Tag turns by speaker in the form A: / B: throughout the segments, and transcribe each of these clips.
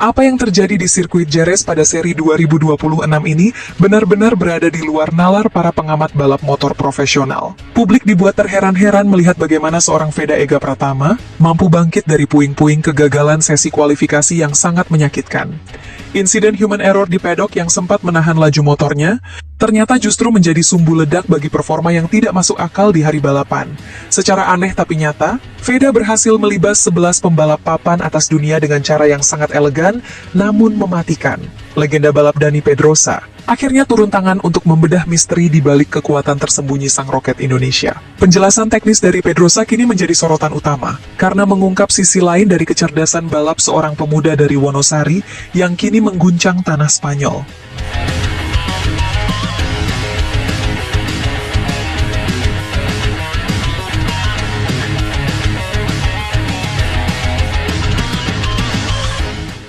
A: Apa yang terjadi di sirkuit Jerez pada seri 2026 ini benar-benar berada di luar nalar para pengamat balap motor profesional. Publik dibuat terheran-heran melihat bagaimana seorang Veda Ega Pratama mampu bangkit dari puing-puing kegagalan sesi kualifikasi yang sangat menyakitkan. Insiden human error di pedok yang sempat menahan laju motornya, ternyata justru menjadi sumbu ledak bagi performa yang tidak masuk akal di hari balapan. Secara aneh tapi nyata, Veda berhasil melibas 11 pembalap papan atas dunia dengan cara yang sangat elegan, namun mematikan. Legenda balap Dani Pedrosa akhirnya turun tangan untuk membedah misteri di balik kekuatan tersembunyi sang roket Indonesia. Penjelasan teknis dari Pedrosa kini menjadi sorotan utama, karena mengungkap sisi lain dari kecerdasan balap seorang pemuda dari Wonosari yang kini mengguncang tanah Spanyol.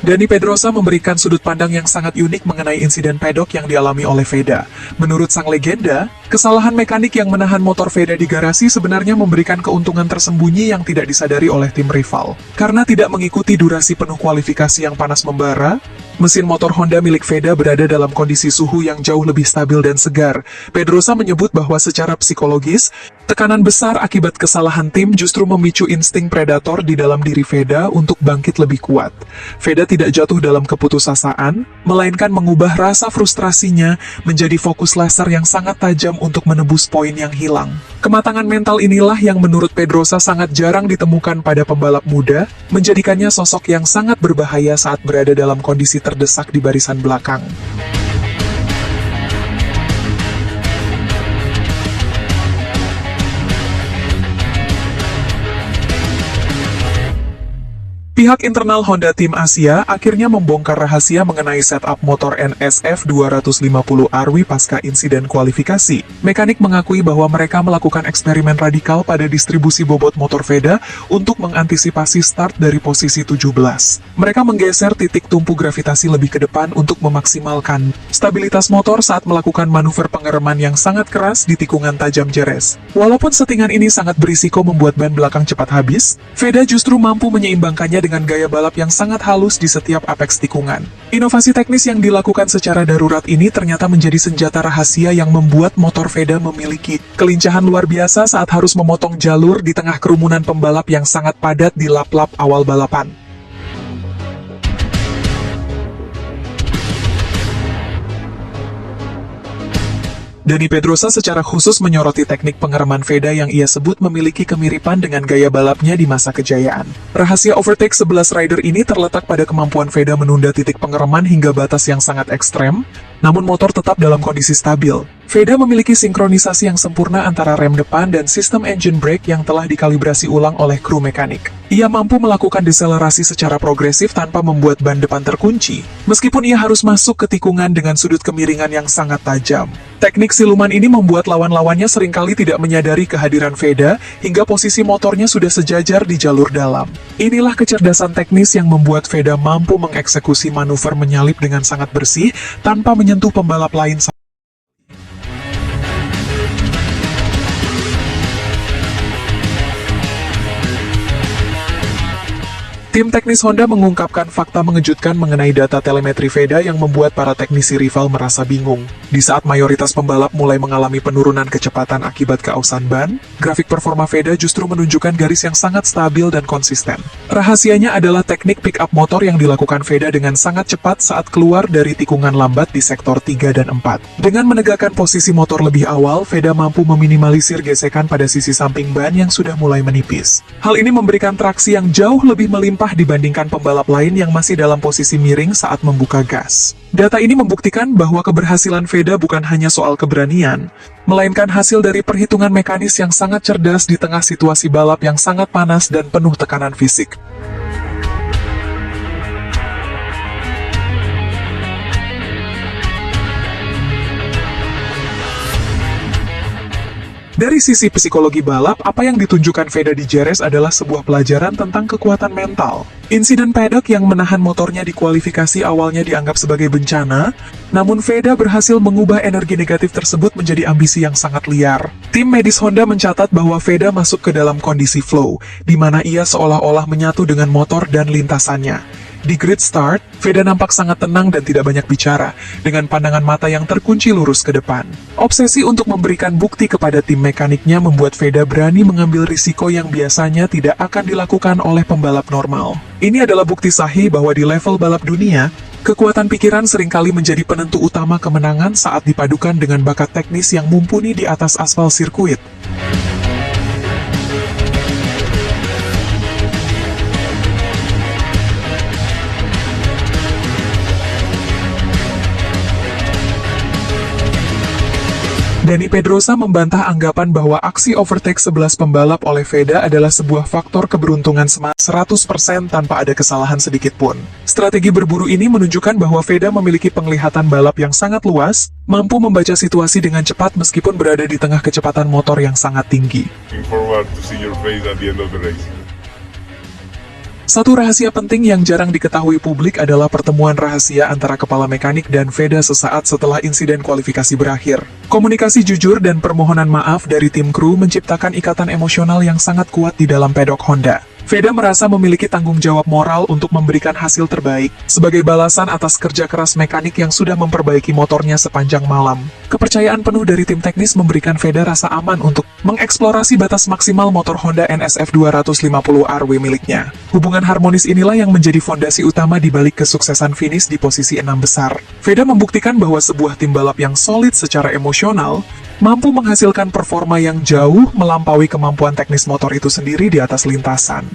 A: Dani Pedrosa memberikan sudut pandang yang sangat unik mengenai insiden pedok yang dialami oleh Veda. Menurut sang legenda, kesalahan mekanik yang menahan motor Veda di garasi sebenarnya memberikan keuntungan tersembunyi yang tidak disadari oleh tim rival. Karena tidak mengikuti durasi penuh kualifikasi yang panas membara, mesin motor Honda milik Veda berada dalam kondisi suhu yang jauh lebih stabil dan segar. Pedrosa menyebut bahwa secara psikologis, tekanan besar akibat kesalahan tim justru memicu insting predator di dalam diri Veda untuk bangkit lebih kuat. Veda tidak jatuh dalam keputusasaan, melainkan mengubah rasa frustrasinya menjadi fokus laser yang sangat tajam untuk menebus poin yang hilang. Kematangan mental inilah yang menurut Pedrosa sangat jarang ditemukan pada pembalap muda, menjadikannya sosok yang sangat berbahaya saat berada dalam kondisi terdesak di barisan belakang. Pihak internal Honda Tim Asia akhirnya membongkar rahasia mengenai setup motor NSF 250RW pasca insiden kualifikasi. Mekanik mengakui bahwa mereka melakukan eksperimen radikal pada distribusi bobot motor Veda untuk mengantisipasi start dari posisi 17. Mereka menggeser titik tumpu gravitasi lebih ke depan untuk memaksimalkan stabilitas motor saat melakukan manuver pengereman yang sangat keras di tikungan tajam Jerez. Walaupun settingan ini sangat berisiko membuat ban belakang cepat habis, Veda justru mampu menyeimbangkannya dengan gaya balap yang sangat halus di setiap apeks tikungan. Inovasi teknis yang dilakukan secara darurat ini ternyata menjadi senjata rahasia yang membuat motor Veda memiliki kelincahan luar biasa saat harus memotong jalur di tengah kerumunan pembalap yang sangat padat di lap-lap awal balapan. Dani Pedrosa secara khusus menyoroti teknik pengereman Veda yang ia sebut memiliki kemiripan dengan gaya balapnya di masa kejayaan. Rahasia overtake 11 rider ini terletak pada kemampuan Veda menunda titik pengereman hingga batas yang sangat ekstrem, namun motor tetap dalam kondisi stabil. Veda memiliki sinkronisasi yang sempurna antara rem depan dan sistem engine brake yang telah dikalibrasi ulang oleh kru mekanik. Ia mampu melakukan deselerasi secara progresif tanpa membuat ban depan terkunci, meskipun ia harus masuk ke tikungan dengan sudut kemiringan yang sangat tajam. Teknik siluman ini membuat lawan-lawannya seringkali tidak menyadari kehadiran Veda hingga posisi motornya sudah sejajar di jalur dalam. Inilah kecerdasan teknis yang membuat Veda mampu mengeksekusi manuver menyalip dengan sangat bersih tanpa menyentuh pembalap lain. Tim teknis Honda mengungkapkan fakta mengejutkan mengenai data telemetri Veda yang membuat para teknisi rival merasa bingung. Di saat mayoritas pembalap mulai mengalami penurunan kecepatan akibat keausan ban, grafik performa Veda justru menunjukkan garis yang sangat stabil dan konsisten. Rahasianya adalah teknik pick-up motor yang dilakukan Veda dengan sangat cepat saat keluar dari tikungan lambat di sektor 3 dan 4. Dengan menegakkan posisi motor lebih awal, Veda mampu meminimalisir gesekan pada sisi samping ban yang sudah mulai menipis. Hal ini memberikan traksi yang jauh lebih melimpah dibandingkan pembalap lain yang masih dalam posisi miring saat membuka gas. Data ini membuktikan bahwa keberhasilan Veda bukan hanya soal keberanian, melainkan hasil dari perhitungan mekanis yang sangat cerdas di tengah situasi balap yang sangat panas dan penuh tekanan fisik. Dari sisi psikologi balap, apa yang ditunjukkan Veda di Jerez adalah sebuah pelajaran tentang kekuatan mental. Insiden pedok yang menahan motornya di kualifikasi awalnya dianggap sebagai bencana, namun Veda berhasil mengubah energi negatif tersebut menjadi ambisi yang sangat liar. Tim medis Honda mencatat bahwa Veda masuk ke dalam kondisi flow, di mana ia seolah-olah menyatu dengan motor dan lintasannya. Di grid start, Veda nampak sangat tenang dan tidak banyak bicara, dengan pandangan mata yang terkunci lurus ke depan. Obsesi untuk memberikan bukti kepada tim mekaniknya membuat Veda berani mengambil risiko yang biasanya tidak akan dilakukan oleh pembalap normal. Ini adalah bukti sahih bahwa di level balap dunia, kekuatan pikiran seringkali menjadi penentu utama kemenangan saat dipadukan dengan bakat teknis yang mumpuni di atas aspal sirkuit. Dani Pedrosa membantah anggapan bahwa aksi overtake 11 pembalap oleh Veda adalah sebuah faktor keberuntungan 100% tanpa ada kesalahan sedikit pun. Strategi berburu ini menunjukkan bahwa Veda memiliki penglihatan balap yang sangat luas, mampu membaca situasi dengan cepat meskipun berada di tengah kecepatan motor yang sangat tinggi. Satu rahasia penting yang jarang diketahui publik adalah pertemuan rahasia antara kepala mekanik dan Veda sesaat setelah insiden kualifikasi berakhir. Komunikasi jujur dan permohonan maaf dari tim kru menciptakan ikatan emosional yang sangat kuat di dalam pedok Honda. Veda merasa memiliki tanggung jawab moral untuk memberikan hasil terbaik sebagai balasan atas kerja keras mekanik yang sudah memperbaiki motornya sepanjang malam. Kepercayaan penuh dari tim teknis memberikan Veda rasa aman untuk mengeksplorasi batas maksimal motor Honda NSF 250RW miliknya. Hubungan harmonis inilah yang menjadi fondasi utama di balik kesuksesan finish di posisi 6 besar. Veda membuktikan bahwa sebuah tim balap yang solid secara emosional mampu menghasilkan performa yang jauh melampaui kemampuan teknis motor itu sendiri di atas lintasan.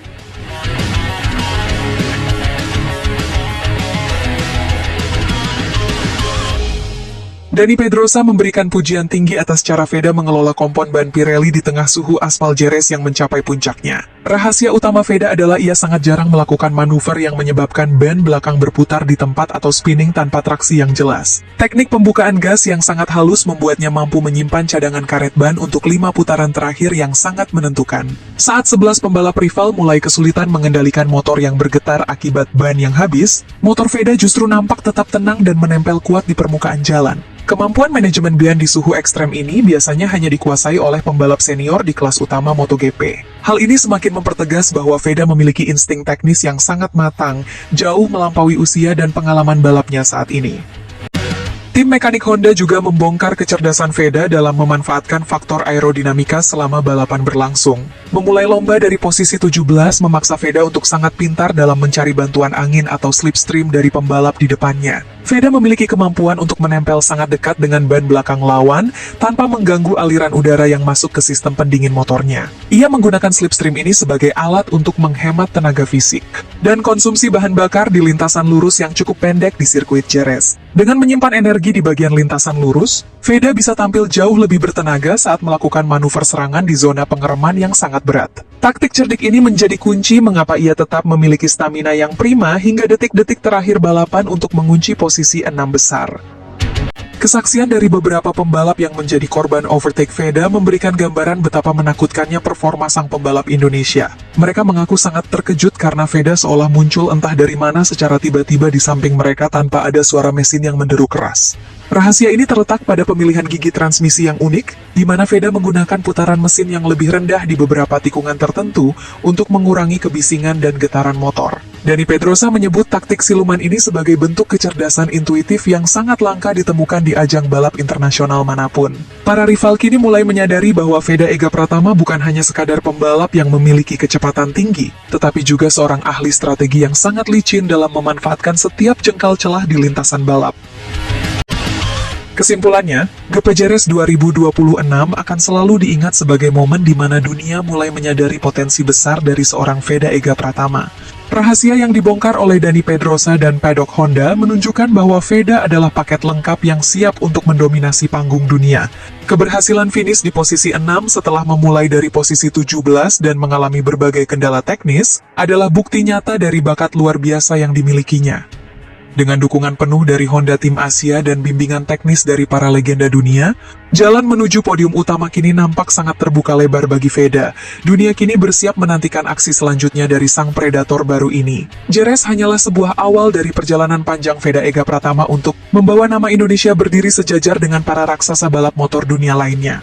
A: Dani Pedrosa memberikan pujian tinggi atas cara Veda mengelola kompon ban Pirelli di tengah suhu aspal Jerez yang mencapai puncaknya. Rahasia utama Veda adalah ia sangat jarang melakukan manuver yang menyebabkan ban belakang berputar di tempat atau spinning tanpa traksi yang jelas. Teknik pembukaan gas yang sangat halus membuatnya mampu menyimpan cadangan karet ban untuk 5 putaran terakhir yang sangat menentukan. Saat 11 pembalap rival mulai kesulitan mengendalikan motor yang bergetar akibat ban yang habis, motor Veda justru nampak tetap tenang dan menempel kuat di permukaan jalan. Kemampuan manajemen ban di suhu ekstrem ini biasanya hanya dikuasai oleh pembalap senior di kelas utama MotoGP. Hal ini semakin mempertegas bahwa Veda memiliki insting teknis yang sangat matang, jauh melampaui usia dan pengalaman balapnya saat ini. Tim mekanik Honda juga membongkar kecerdasan Veda dalam memanfaatkan faktor aerodinamika selama balapan berlangsung. Memulai lomba dari posisi 17 memaksa Veda untuk sangat pintar dalam mencari bantuan angin atau slipstream dari pembalap di depannya. Veda memiliki kemampuan untuk menempel sangat dekat dengan ban belakang lawan tanpa mengganggu aliran udara yang masuk ke sistem pendingin motornya. Ia menggunakan slipstream ini sebagai alat untuk menghemat tenaga fisik dan konsumsi bahan bakar di lintasan lurus yang cukup pendek di sirkuit Jerez. Dengan menyimpan energi di bagian lintasan lurus, Veda bisa tampil jauh lebih bertenaga saat melakukan manuver serangan di zona pengereman yang sangat berat. Taktik cerdik ini menjadi kunci mengapa ia tetap memiliki stamina yang prima hingga detik-detik terakhir balapan untuk mengunci posisi 6 besar. Kesaksian dari beberapa pembalap yang menjadi korban overtake Veda memberikan gambaran betapa menakutkannya performa sang pembalap Indonesia. Mereka mengaku sangat terkejut karena Veda seolah muncul entah dari mana secara tiba-tiba di samping mereka tanpa ada suara mesin yang menderu keras. Rahasia ini terletak pada pemilihan gigi transmisi yang unik, di mana Veda menggunakan putaran mesin yang lebih rendah di beberapa tikungan tertentu untuk mengurangi kebisingan dan getaran motor. Dani Pedrosa menyebut taktik siluman ini sebagai bentuk kecerdasan intuitif yang sangat langka ditemukan di ajang balap internasional manapun. Para rival kini mulai menyadari bahwa Veda Ega Pratama bukan hanya sekadar pembalap yang memiliki kecepatan tinggi, tetapi juga seorang ahli strategi yang sangat licin dalam memanfaatkan setiap jengkal celah di lintasan balap. Kesimpulannya, GP Jerez 2026 akan selalu diingat sebagai momen di mana dunia mulai menyadari potensi besar dari seorang Veda Ega Pratama. Rahasia yang dibongkar oleh Dani Pedrosa dan paddock Honda menunjukkan bahwa Veda adalah paket lengkap yang siap untuk mendominasi panggung dunia. Keberhasilan finish di posisi 6 setelah memulai dari posisi 17 dan mengalami berbagai kendala teknis adalah bukti nyata dari bakat luar biasa yang dimilikinya. Dengan dukungan penuh dari Honda Tim Asia dan bimbingan teknis dari para legenda dunia, jalan menuju podium utama kini nampak sangat terbuka lebar bagi Veda. Dunia kini bersiap menantikan aksi selanjutnya dari sang predator baru ini. Jerez hanyalah sebuah awal dari perjalanan panjang Veda Ega Pratama untuk membawa nama Indonesia berdiri sejajar dengan para raksasa balap motor dunia lainnya.